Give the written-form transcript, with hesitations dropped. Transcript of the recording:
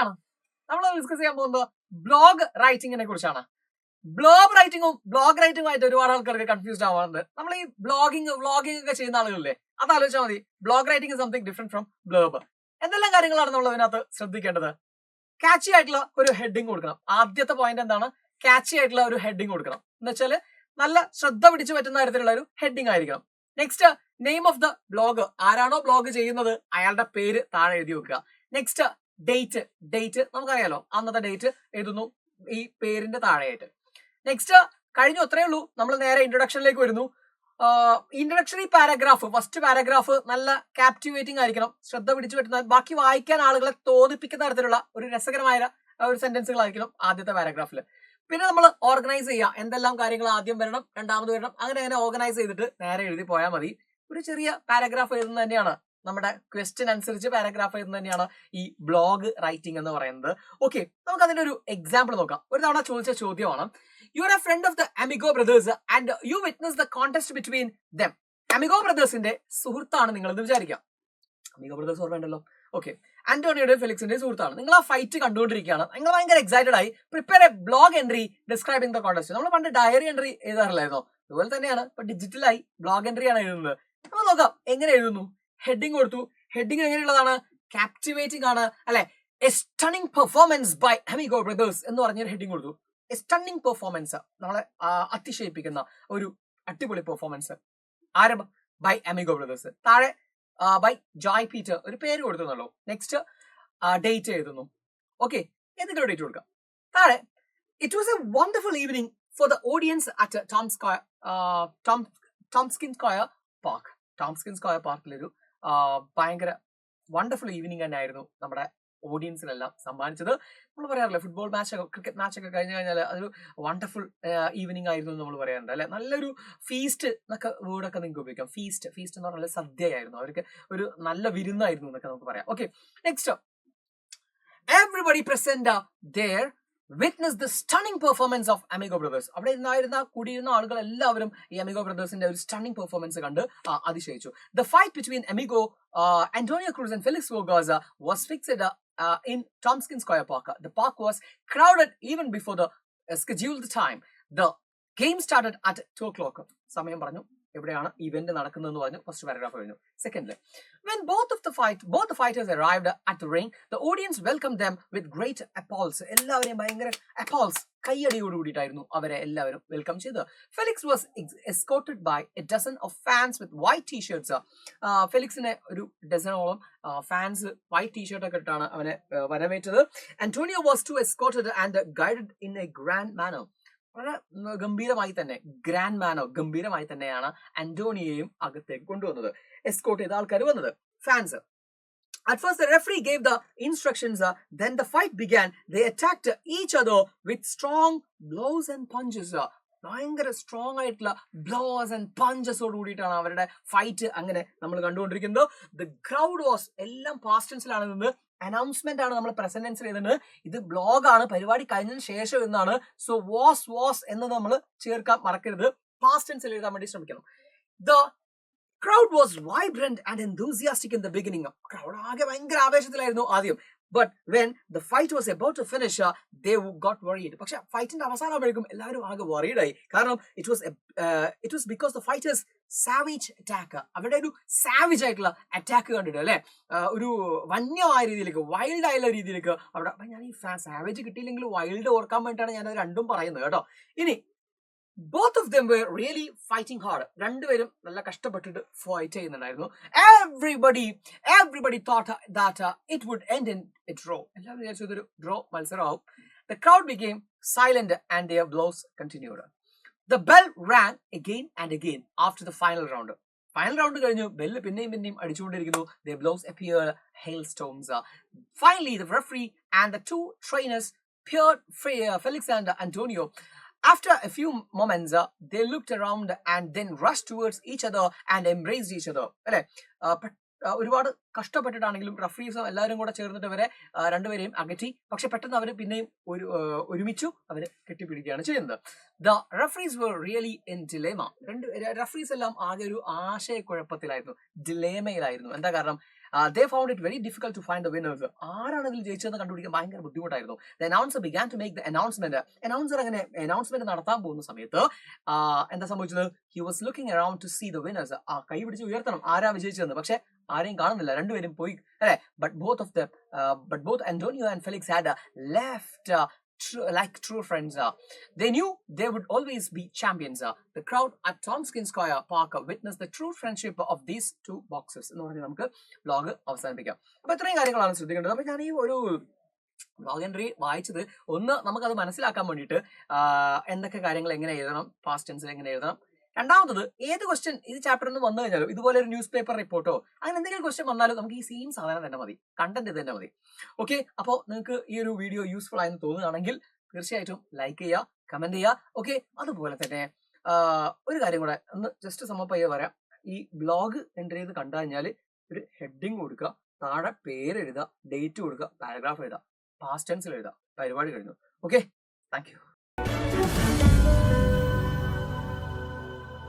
ആണ്. നമ്മൾ ഡിസ്കസ് ചെയ്യാൻ പോകുന്നത് ബ്ലോഗ് റൈറ്റിംഗിനെ കുറിച്ചാണ്. ബ്ലോഗ് റൈറ്റിംഗും ആയിട്ട് ഒരുപാട് ആൾക്കാർക്ക് കൺഫ്യൂസ്ഡ് ആവാറുണ്ട്. നമ്മൾ ഈ വ്ളോഗിംഗ് ഒക്കെ ചെയ്യുന്ന ആളുകളില്ലേ, അത് ആലോചിച്ചാൽ മതി. Blog writing something different from blog. എന്തെല്ലാം കാര്യങ്ങളാണ് നമ്മൾ അതിനകത്ത് ശ്രദ്ധിക്കേണ്ടത്? കാച്ചി ആയിട്ടുള്ള ഒരു ഹെഡിങ് കൊടുക്കണം. ആദ്യത്തെ പോയിന്റ് എന്താണ്? കാച്ചി ആയിട്ടുള്ള ഒരു ഹെഡിങ് കൊടുക്കണം. എന്ന് വെച്ചാൽ നല്ല ശ്രദ്ധ പിടിച്ചു പറ്റുന്ന തരത്തിലുള്ള ഒരു ഹെഡിങ് ആയിരിക്കണം. Next, name of the blog. ആരാണോ ബ്ലോഗ് ചെയ്യുന്നത് അയാളുടെ പേര് താഴെ എഴുതി വെക്കുക. നെക്സ്റ്റ്, ഡേറ്റ് നമുക്കറിയാലോ, അന്നത്തെ ഡേറ്റ് എഴുതുന്നു ഈ പേരിന്റെ താഴെയായിട്ട്. നെക്സ്റ്റ് കഴിഞ്ഞു, അത്രയേ ഉള്ളൂ. നമ്മൾ നേരെ ഇൻട്രൊഡക്ഷനിലേക്ക് വരുന്നു. ഇൻട്രൊഡക്ഷണറി പാരഗ്രാഫ്, ഫസ്റ്റ് പാരഗ്രാഫ് നല്ല കാപ്റ്റിവേറ്റിംഗ് ആയിരിക്കണം, ശ്രദ്ധ പിടിച്ചു പറ്റുന്ന, ബാക്കി വായിക്കാൻ ആളുകളെ തോന്നിപ്പിക്കുന്ന തരത്തിലുള്ള ഒരു രസകരമായ ഒരു സെന്റൻസുകളായിരിക്കണം ആദ്യത്തെ പാരഗ്രാഫിൽ. പിന്നെ നമ്മൾ ഓർഗനൈസ് ചെയ്യുക, എന്തെല്ലാം കാര്യങ്ങൾ ആദ്യം വരണം, രണ്ടാമത് വരണം, അങ്ങനെ ഓർഗനൈസ് ചെയ്തിട്ട് നേരെ എഴുതി പോയാൽ മതി. ഒരു ചെറിയ പാരഗ്രാഫ് എഴുതുന്നത് തന്നെയാണ്, നമ്മുടെ ക്വസ്റ്റ്യൻ അനുസരിച്ച് പാരഗ്രാഫ് എഴുതുന്നത് തന്നെയാണ് ഈ ബ്ലോഗ് റൈറ്റിംഗ് എന്ന് പറയുന്നത്. ഓക്കെ, നമുക്ക് അതിന്റെ ഒരു എക്സാമ്പിൾ നോക്കാം. ഒരു തവണ ചോദിച്ച ചോദ്യമാണ്, you are a friend of the Amigo brothers and you witness the contest between them. Amigo ബ്രദേഴ്സിന്റെ സുഹൃത്താണ് നിങ്ങൾ എന്ന് വിചാരിക്കാം. അമിഗോ ബ്രദേഴ്സ് ഓർമ്മയുണ്ടല്ലോ. ഓക്കെ, ആന്റോണിയോയുടെ ഫെലിക്സിന്റെ സുഹൃത്താണ്. നിങ്ങൾ ആ ഫൈറ്റ് കണ്ടുകൊണ്ടിരിക്കുകയാണ്, നിങ്ങൾ ഭയങ്കര എക്സൈറ്റഡ് ആയി. Prepare a blog entry describing the contest. നമ്മൾ പണ്ട് ഡയറി എൻട്രി എഴുതാറില്ലായിരുന്നോ? അതുപോലെ തന്നെയാണ് ഇപ്പൊ ഡിജിറ്റലായി ബ്ലോഗ് എൻട്രി ആണ് എഴുതുന്നത്. നമ്മൾ നോക്കാം എങ്ങനെ എഴുതുന്നു. ഹെഡിങ് കൊടുത്തു. ഹെഡിങ് എങ്ങനെയുള്ളതാണ്? കാപ്റ്റിവേറ്റിംഗ് ആണ് അല്ലെ. A stunning performance by Amigo brothers എന്ന് പറഞ്ഞൊരു ഹെഡിങ് കൊടുത്തു. എ സ്റ്റണ്ണിംഗ് പെർഫോമൻസ്, നമ്മളെ അതിശയിപ്പിക്കുന്ന ഒരു അടിപൊളി പെർഫോമൻസ്. ആരംഭം ബൈ അമിഗോ ബ്രദേഴ്സ്. താഴെ ബൈ ജോയ് പീറ്റർ, ഒരു പേര് കൊടുത്തുന്നല്ലോ. നെക്സ്റ്റ് ഡേറ്റ് എഴുതുന്നു. ഓക്കെ, എന്തിന്റെ ഡേറ്റ് കൊടുക്കാം. താഴെ it was a wonderful evening for the audience at Tompkins square park. Tompkins square പാർക്കിലൊരു ഭയങ്കര വണ്ടർഫുൾ ഈവനിങ് തന്നെ ആയിരുന്നു നമ്മുടെ ഓഡിയൻസിനെല്ലാം സമ്മാനിച്ചത്. നമ്മൾ പറയാറില്ല, ഫുട്ബോൾ മാച്ചൊക്കെ, ക്രിക്കറ്റ് മാച്ചൊക്കെ കഴിഞ്ഞു കഴിഞ്ഞാൽ അതൊരു വണ്ടർഫുൾ ഈവനിങ് ആയിരുന്നു നമ്മൾ പറയാറുണ്ട് അല്ലെ. നല്ലൊരു ഫീസ്റ്റ് എന്നൊക്കെ വേർഡൊക്കെ നിങ്ങൾക്ക് ഉപയോഗിക്കാം. ഫീസ്റ്റ് എന്ന് പറഞ്ഞാൽ സദ്യയായിരുന്നു, അവർക്ക് ഒരു നല്ല വിരുന്നായിരുന്നു എന്നൊക്കെ നമുക്ക് പറയാം. Okay, next, everybody present there witness the stunning performance of Amigo Brothers. അവിടെ കൂടിയിരുന്ന ആളുകൾ എല്ലാവരും ഈ അമിഗോ ബ്രദേഴ്സിന്റെ ഒരു സ്റ്റണ്ണിംഗ് പെർഫോമൻസ് കണ്ട് അതിശയിച്ചു. The fight between Amigo, Antonio Cruz and Felix Vergaza was fixed in Tompkins Square Park. The park was crowded even before the scheduled time. The game started at 2 o'clock. സമയം പറഞ്ഞു, എവിടെയാണ് event നടക്കുന്നതെന്ന് പറഞ്ഞു. First paragraph കഴിഞ്ഞു. സെക്കൻഡില്, when both the fighters arrived at the ring, the audience welcomed them with great applause. എല്ലാവരെയും ഭയങ്കര applause, കയ്യടിയോട് കൂടിയിട്ടായിരുന്നു അവരെ എല്ലാവരും വെൽക്കം ചെയ്തത്. Felix was escorted by a dozen of fans with white t-shirts. ഫെലിക്സിനെ ഒരു ഡസനോളം fans white T shirt ഒക്കെ ഇട്ടാണ് അവനെ വരവേറ്റത്. Antonio was too escorted and guided in a grand manner. വളരെ ഗംഭീരമായി തന്നെയാണ് ആന്റോണിയെയും അകത്തേക്ക് കൊണ്ടുവന്നത്. എസ്കോർട്ട് ചെയ്ത ആൾക്കാർ വന്നത്, fans. At first the referee gave the instructions, then the fight began. They attacked each other with strong blows and punches. ഭയങ്കര strong ആയിട്ടുള്ള ബ്ലോസ് ആൻഡ് പഞ്ചസോട് കൂടിയിട്ടാണ് അവരുടെ ഫൈറ്റ് അങ്ങനെ നമ്മൾ കണ്ടുകൊണ്ടിരിക്കുന്നത്. ദ ക്രൗഡ് വാസ്, എല്ലാം പാസ്റ്റ് ടെൻസിലാണ് നിന്ന്, അനൗൺസ്മെന്റ് ആണ് നമ്മൾ പ്രസന്റ് ടെൻസിൽ എഴുതുന്നത്. ഇത് ബ്ലോഗാണ്, പരിപാടി കഴിഞ്ഞതിന് ശേഷം എന്നാണ്. സോ വാസ് എന്ന് നമ്മൾ ചേർക്കാൻ മറക്കരുത്, പാസ്റ്റ് ടെൻസിൽ എഴുതാൻ വേണ്ടി ശ്രമിക്കണം. The crowd was vibrant and enthusiastic in the beginning. Crowd ആകെ ഭയങ്കര ആവേശത്തിലായിരുന്നു ആദ്യം. But when the fight was about to finish, they got worried. പക്ഷെ ഫൈറ്റിന്റെ അവസാനമാകുമ്പോഴേക്കും എല്ലാവരും ആകെ worried ആയി. കാരണം it was because the fighters savage attack, അവരുടെ ഒരു സാവേജ് ആയിട്ടുള്ള അറ്റാക്ക് കണ്ടിട്ട് അല്ലെ, ഒരു വന്യമായ രീതിയിലേക്ക്, വൈൽഡ് ആയുള്ള രീതിയിലേക്ക് അവിടെ. ഞാൻ ഈ സാവേജ് കിട്ടിയില്ലെങ്കിൽ വൈൽഡ് ഓർക്കാൻ വേണ്ടിയിട്ടാണ് ഞാൻ അത് രണ്ടും പറയുന്നത് കേട്ടോ. ഇനി both of them were really fighting hard. രണ്ടുപേരും നല്ല കഷ്ടപ്പെട്ടിട്ട് ഫൈറ്റ് ചെയ്യുന്നുണ്ടായിരുന്നു. Everybody thought that it would end in a draw. എല്ലാവരും വിചാരിച്ചു ഇതൊരു draw മത്സരമാവും. The crowd became silent and their blows continued. The bell rang again and again after the final round. Final round കഴിഞ്ഞു, bell പിന്നെയും അടിച്ചുകൊണ്ടിരിക്കുന്നു. Their blows appeared hailstones. Finally the referee and the two trainers peered Felix and Antonio. After a few moments, they looked around and then rushed towards each other and embraced each other. അല്ലെ, ഒരുപാട് കഷ്ടപ്പെട്ടിട്ടാണെങ്കിലും റഫറീസും എല്ലാവരും കൂടെ ചേർന്നിട്ട് അവരെ രണ്ടുപേരെയും അകറ്റി. പക്ഷെ പെട്ടെന്ന് അവർ പിന്നെയും ഒരുമിച്ചു അവരെ കെട്ടിപ്പിടിക്കുകയാണ് ചെയ്യുന്നത്. The referees were really in dilemma. Referees എല്ലാം ആകെ ഒരു ആശയക്കുഴപ്പത്തിലായിരുന്നു, ഡിലേമയിലായിരുന്നു. എന്താ കാരണം? They found it very difficult to find the winners. ആരാണ് ഇതിൽ ജയിച്ചതെന്ന് കണ്ടുപിടിക്കാൻ ഭയങ്കര ബുദ്ധിമുട്ടായിരുന്നു. The announcer began to make the announcement. Announcer അങ്ങനെ announcement നടത്താൻ പോകുന്ന സമയത്ത് എന്താ സംഭവിച്ചത്? He was looking around to see the winners. കൈ പിടിച്ച് ഉയർത്തണം ആരാ വിജയിച്ചതെന്ന്. പക്ഷെ ആരെയും കാണുന്നില്ല, രണ്ടുപേരും പോയി അല്ലെ. But both Antonio and Felix had left like true friends. They knew they would always be champions. The crowd at Tompkins Square Park witnessed the true friendship of these two boxers. എന്ന് പറഞ്ഞ് നമുക്ക് vlog അവസാനിപ്പിക്കാം. അപ്പൊ ഇത്രയും കാര്യങ്ങളാണ് ശ്രദ്ധിക്കേണ്ടത്. അപ്പൊ ഞാൻ ഈ ഒരു വ്ലോഗ് എൻട്രി വായിച്ചത് ഒന്ന് നമുക്കത് മനസ്സിലാക്കാൻ വേണ്ടിയിട്ട് എന്തൊക്കെ കാര്യങ്ങൾ എങ്ങനെ എഴുതണം, പാസ്റ്റ് ടെൻസിൽ എങ്ങനെ എഴുതണം. രണ്ടാമത്തത് ഏത് ക്വസ്റ്റ്യൻ ഇത് ചാപ്റ്ററിൽ നിന്ന് വന്നു കഴിഞ്ഞാലും ഇതുപോലെ ഒരു ന്യൂസ് പേപ്പർ റിപ്പോർട്ടോ അങ്ങനെ എന്തെങ്കിലും ക്വസ്റ്റ്യൻ വന്നാലും നമുക്ക് ഈ സെയിം സാധനം തന്നെ മതി, കണ്ടന്റ് ഇത് തന്നെ മതി. ഓക്കെ, അപ്പോൾ നിങ്ങൾക്ക് ഈ ഒരു വീഡിയോ യൂസ്ഫുൾ ആയെന്ന് തോന്നുകയാണെങ്കിൽ തീർച്ചയായിട്ടും ലൈക്ക് ചെയ്യുക, കമന്റ് ചെയ്യുക. ഓക്കെ, അതുപോലെ തന്നെ ഒരു കാര്യം കൂടെ ഒന്ന് ജസ്റ്റ് സമ്മപ്പ് ചെയ്ത് പറയാം. ഈ ബ്ലോഗ് എൻ്റർ ചെയ്ത് കണ്ടു കഴിഞ്ഞാൽ ഒരു ഹെഡിങ് കൊടുക്കുക, താഴെ പേര് എഴുതുക, ഡേറ്റ് കൊടുക്കുക, പാരഗ്രാഫ് എഴുതുക, പാസ്റ്റ് ടെൻസിൽ എഴുതുക, പരിപാടി കഴിഞ്ഞു. Okay, thank you.